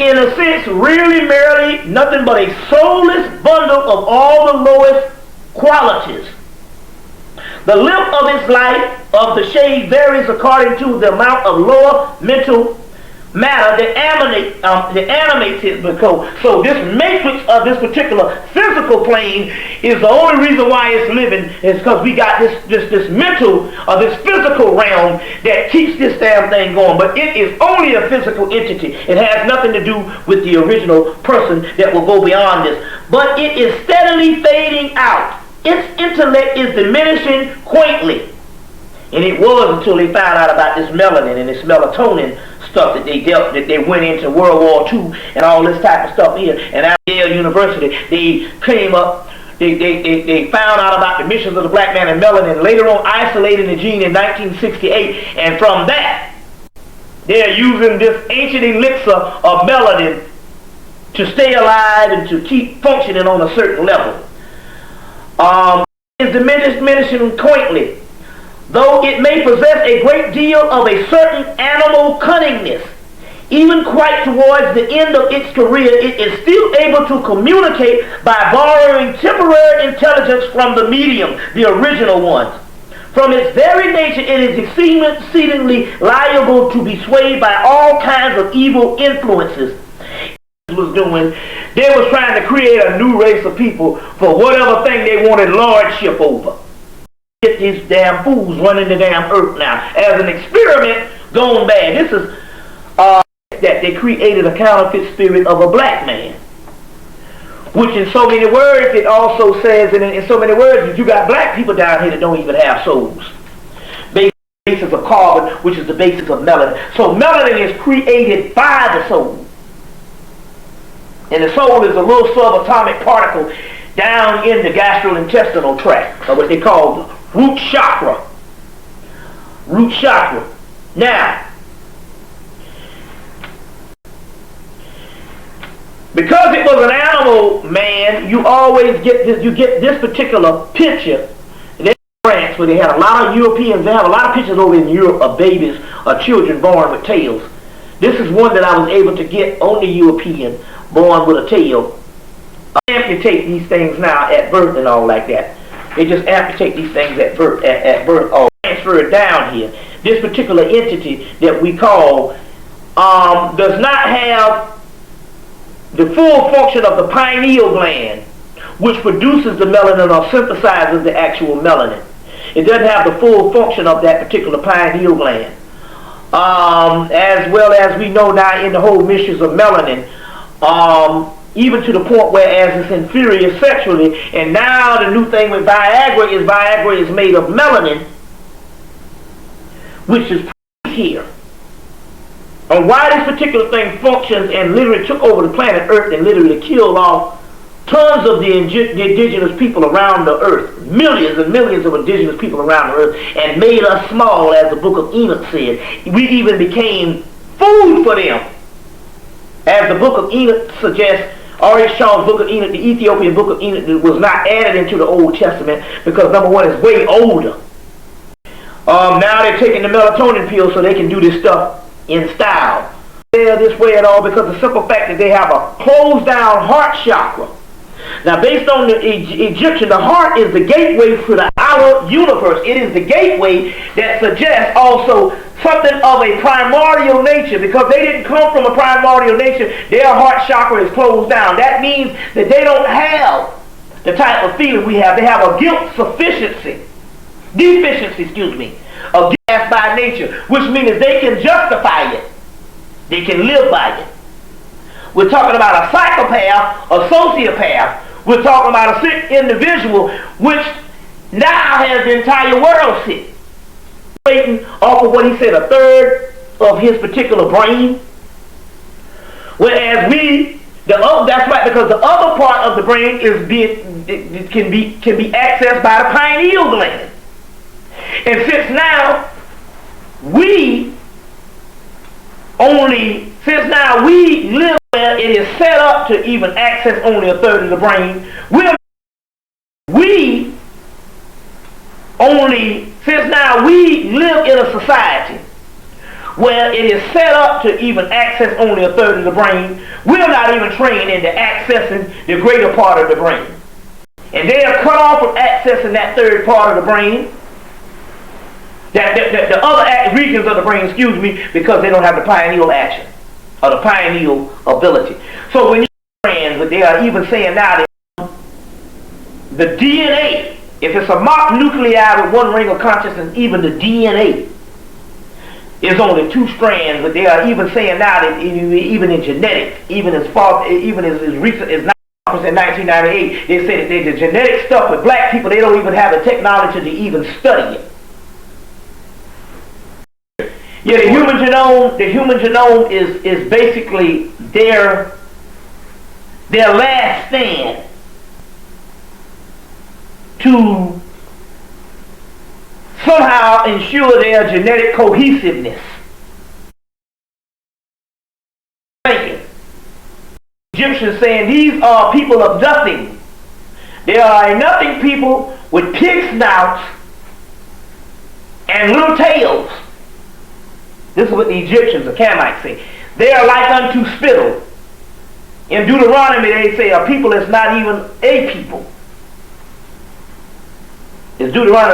in a sense, really merely nothing but a soulless bundle of all the lowest qualities. The length of its life of the shade varies according to the amount of lower mental matter that animates it. So this matrix of this particular physical plane is the only reason why it's living, is because we got this mental or this physical realm that keeps this damn thing going. But it is only a physical entity. It has nothing to do with the original person that will go beyond this. But it is steadily fading out. Its intellect is diminishing quaintly. And it was until they found out about this melanin and this melatonin stuff that they went into World War II and all this type of stuff here. And at Yale University, they came up, they found out about the missions of the black man and melanin, later on isolating the gene in 1968. And from that, they're using this ancient elixir of melanin to stay alive and to keep functioning on a certain level. It's diminishing quaintly. Though it may possess a great deal of a certain animal cunningness, even quite towards the end of its career, it is still able to communicate by borrowing temporary intelligence from the medium, the original ones. From its very nature, it is exceedingly liable to be swayed by all kinds of evil influences. They was trying to create a new race of people for whatever thing they wanted lordship over. Get these damn fools running the damn earth now as an experiment gone bad. This is that they created a counterfeit spirit of a black man, which in so many words it says in so many words that you got black people down here that don't even have souls. Basis of carbon, which is the basis of melanin. So melanin is created by the soul, and the soul is a little subatomic particle down in the gastrointestinal tract, or what they call root chakra. Root chakra. Now, because it was an animal man, you always get this. You get this particular picture. In France, where they had a lot of Europeans, they have a lot of pictures over in Europe of babies or children born with tails. This is one that I was able to get on the European born with a tail. Amputate these things now at birth and all like that. They just amputate these things at birth or transfer it down here. This particular entity that we call does not have the full function of the pineal gland, which produces the melanin or synthesizes the actual melanin. It doesn't have the full function of that particular pineal gland. As well as we know now in the whole missions of melanin, even to the point where as it's inferior sexually, and now the new thing with Viagra is made of melanin, which is here. And why this particular thing functions and literally took over the planet Earth and literally killed off tons of the indigenous people around the earth, millions and millions of indigenous people around the earth, and made us small, as the book of Enoch said. We even became food for them. As the book of Enoch suggests, R.H. Shaw's book of Enoch, the Ethiopian book of Enoch, was not added into the Old Testament because number one, it's way older. Now they're taking the melatonin pill so they can do this stuff in style. They're this way at all because the simple fact that they have a closed down heart chakra. Now, based on the Egyptian, the heart is the gateway to our universe. It is the gateway that suggests also something of a primordial nature. Because they didn't come from a primordial nature, their heart chakra is closed down. That means that they don't have the type of feeling we have. They have a deficiency, of gas by nature, which means they can justify it. They can live by it. We're talking about a psychopath, a sociopath. We're talking about a sick individual which now has the entire world sick. Waiting off of what he said, a third of his particular brain. Whereas that's right, because the other part of the brain can be accessed by the pineal gland. And since now we live where it is set up to even access only a third of the brain, since now we live in a society where it is set up to even access only a third of the brain. We're not even trained into accessing the greater part of the brain. And they are cut off from accessing that third part of the brain, the other regions of the brain, because they don't have the pineal action or the pineal ability. So when you trans, but they are even saying now that the DNA, if it's a mock nuclei with one ring of consciousness, even the DNA is only 2 strands. But they are even saying now that even in genetics, even as recent as 1998, they say that the genetic stuff with black people, they don't even have the technology to even study it. Yeah, the human genome is basically their last stand to somehow ensure their genetic cohesiveness. Thinking. Egyptians saying these are people of nothing. They are a nothing people with pig snouts and little tails. This is what the Egyptians, the Camites, say. They are like unto spittle. In Deuteronomy they say a people is not even a people. It's Deuteronomy